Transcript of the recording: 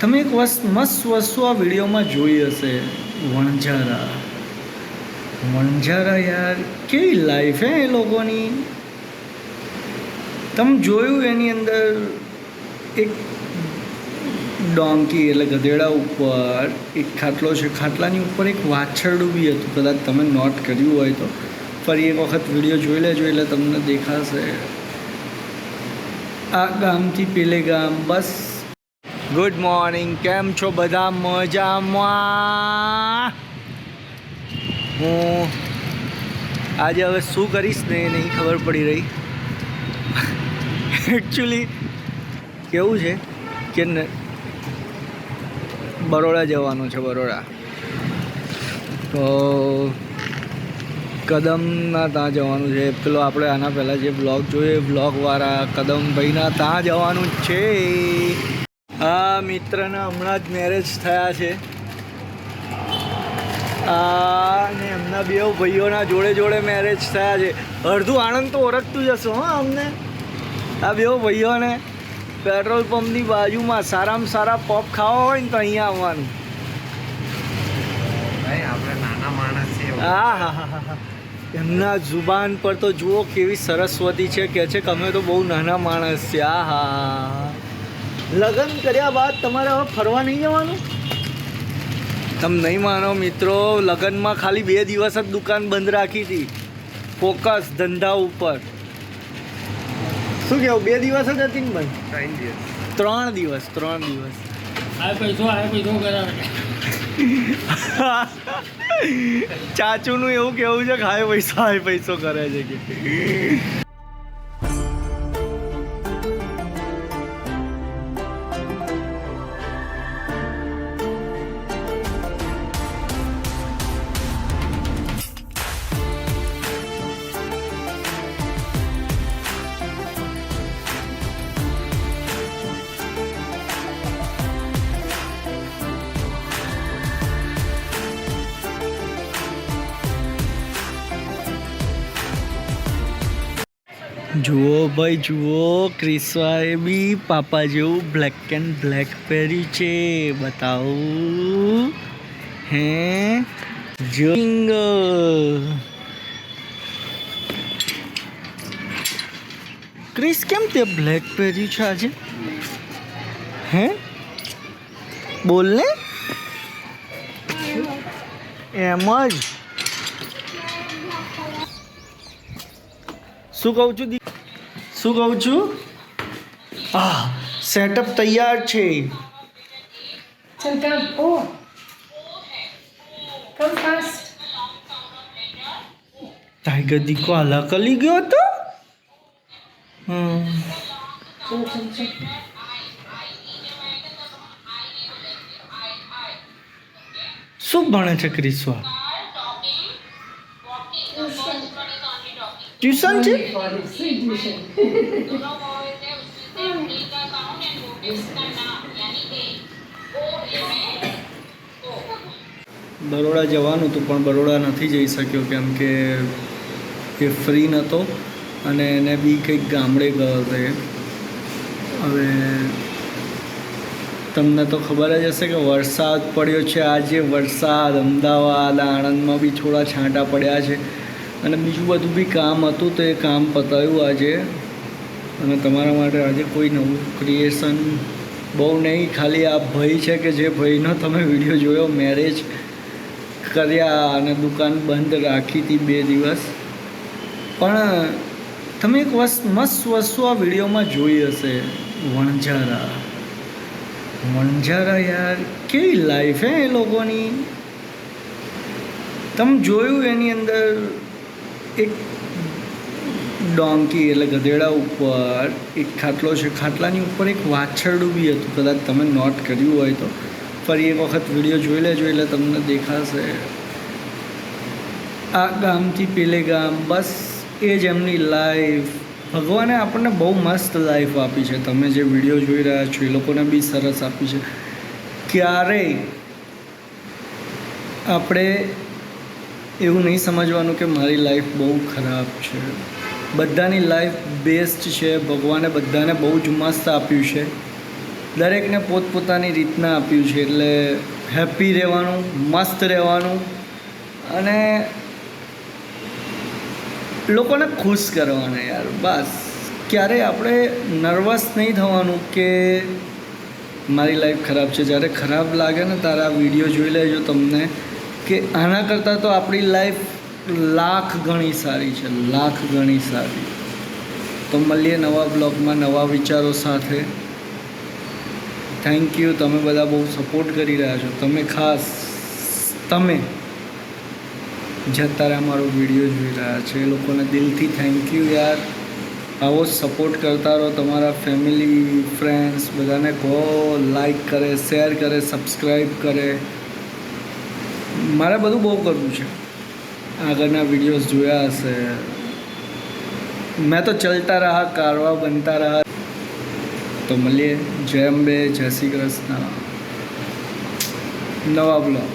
તમે એક મસ્ત વસ્તુ આ વિડીયોમાં જોઈ હશે, વણઝારા. વણઝારા યાર, કેવી લાઈફ હે એ લોકોની. તમે જોયું એની અંદર એક ડોંકી એટલે ગધેડા ઉપર એક ખાટલો છે, ખાટલાની ઉપર એક વાછરડું બી હતું. કદાચ તમે નોટ કર્યું હોય તો ફરી એક વખત વિડીયો જોઈ લેજો એટલે તમને દેખાશે. આ ગામથી પેલે ગામ. બસ ગુડ મોર્નિંગ, કેમ છો બધા? મજામાં. હું આજે હવે શું કરીશ ને એ નહીં ખબર પડી રહી. એકચ્યુઅલી કેવું છે કે બરોડા જવાનું છે. બરોડા તો કદમના ત્યાં જવાનું છે. પેલો આપણે આના પહેલાં જે બ્લોગ જોઈએ, બ્લોગવાળા કદમભાઈના ત્યાં જવાનું જ છે. આ મિત્રના હમણાં જ મેરેજ થયા છે. અને એમના બે ભાઈઓના જોડે જોડે મેરેજ થયા છે. અડધું આણંદ તો ઓળખતું જ હશો. હા, અમને આ બે ભાઈઓને પેટ્રોલ પંપની બાજુમાં સારામાં સારા પોપ ખાવા હોય ને તો અહીંયા આવવાનું. આપણે નાના માણસ છે. હા હા હા હા હા. એમના જુબાન પર તો જુઓ કેવી સરસ્વતી છે. કહે છે કે અમે તો બહુ નાના માણસ છે. આ હા, લગ્ન કર્યા બાદ તમારે હવે ફરવા નહીં જવાનું? તમે નહીં માનો મિત્રો, લગ્નમાં ખાલી 2 દિવસ જ દુકાન બંધ રાખી હતી. ફોકસ ધંધા ઉપર. શું કહેવું, 2 દિવસ જ હતી ને બંધ? 3 દિવસ. 3 દિવસ. ચાચુનું એવું કેવું છે કે હાય પૈસો કરે છે કે. જુઓ ભાઈ જુઓ, ક્રિસ્વાએ બી પાપા જેવું બ્લેક એન્ડ બ્લેક પહેર્યું છે. બતાવું હે જોઈંગ. ક્રિસ, કેમ તે બ્લેક પહેર્યું છે આજે? હે, બોલ ને. એમ જ શું કહું છું? શું કહું છું? સેટઅપ તૈયાર છે. ટાઈગર દીકો હાલા કરી ગયો હતો. શું ભણે છે ક્રિસ્વા? ટ્યુશન છે. બરોડા જવાનું હતું પણ બરોડા નથી જઈ શક્યો કેમ કે એ ફ્રી નહોતો અને એને બી કંઈક ગામડે ગયો હતો. હવે તમને તો ખબર જ હશે કે વરસાદ પડ્યો છે આજે. વરસાદ અમદાવાદ, આણંદમાં બી થોડા છાંટા પડ્યા છે અને બીજું બધું બી કામ હતું તો એ કામ પતાવ્યું આજે. અને તમારા માટે આજે કોઈ નવું ક્રિએશન બહુ નહીં, ખાલી આ ભાઈ છે કે જે ભાઈનો તમે વિડીયો જોયો, મેરેજ કર્યા અને દુકાન બંધ રાખી હતી 2 દિવસ. પણ તમે એક મસ્ત વસ્તુ આ વિડીયોમાં જોઈ હશે, વણઝારા. વણઝારા યાર, કેવી લાઈફ હે એ લોકોની. તમે જોયું એની અંદર એક ડોંકી એટલે ગધેડા ઉપર એક ખાટલો છે, ખાટલાની ઉપર એક વાછરડું બી હતું. કદાચ તમે નોટ કર્યું હોય તો ફરી એક વખત વિડીયો જોઈ લેજો એટલે તમને દેખાશે. આ ગામથી પેલે ગામ. બસ એ જ એમની લાઈફ. ભગવાને આપણને બહુ મસ્ત લાઈફ આપી છે. તમે જે વિડીયો જોઈ રહ્યા છો એ લોકોને બી સરસ આપી છે. ક્યારેય આપણે એવું નહીં સમજવાનું કે મારી લાઈફ બહુ ખરાબ છે. બધાની લાઈફ બેસ્ટ છે. ભગવાને બધાને બહુ જ મસ્ત આપ્યું છે. દરેકને પોતપોતાની રીતના આપ્યું છે, એટલે હેપી રહેવાનું, મસ્ત રહેવાનું અને લોકોને ખુશ કરવાના યાર. બસ ક્યારેય આપણે નર્વસ નહીં થવાનું કે મારી લાઈફ ખરાબ છે. જ્યારે ખરાબ લાગે ને ત્યારે આ વિડીયો જોઈ લેજો તમને કે આના કરતાં તો આપણી લાઈફ લાખ ગણી સારી છે, લાખ ગણી સારી. તો મળીએ નવા બ્લોગમાં નવા વિચારો સાથે. થેન્ક યુ, તમે બધા બહુ સપોર્ટ કરી રહ્યા છો. તમે ખાસ તમે જે અત્યારે અમારો વિડીયો જોઈ રહ્યા છે એ લોકોને દિલથી થેન્ક યુ યાર. આવો જ સપોર્ટ કરતા રહો. તમારા ફેમિલી ફ્રેન્ડ્સ બધાને કહો, લાઈક કરે, શેર કરે, સબસ્ક્રાઈબ કરે. મારે બધું બહુ કરવું છે. આગળના વિડીયોઝ જોયા હશે. મેં તો ચલતા રહા, કારવા બનતા રહા. તો મળીએ. જય અંબે, જય શ્રી કૃષ્ણ. નવા બ્લોગ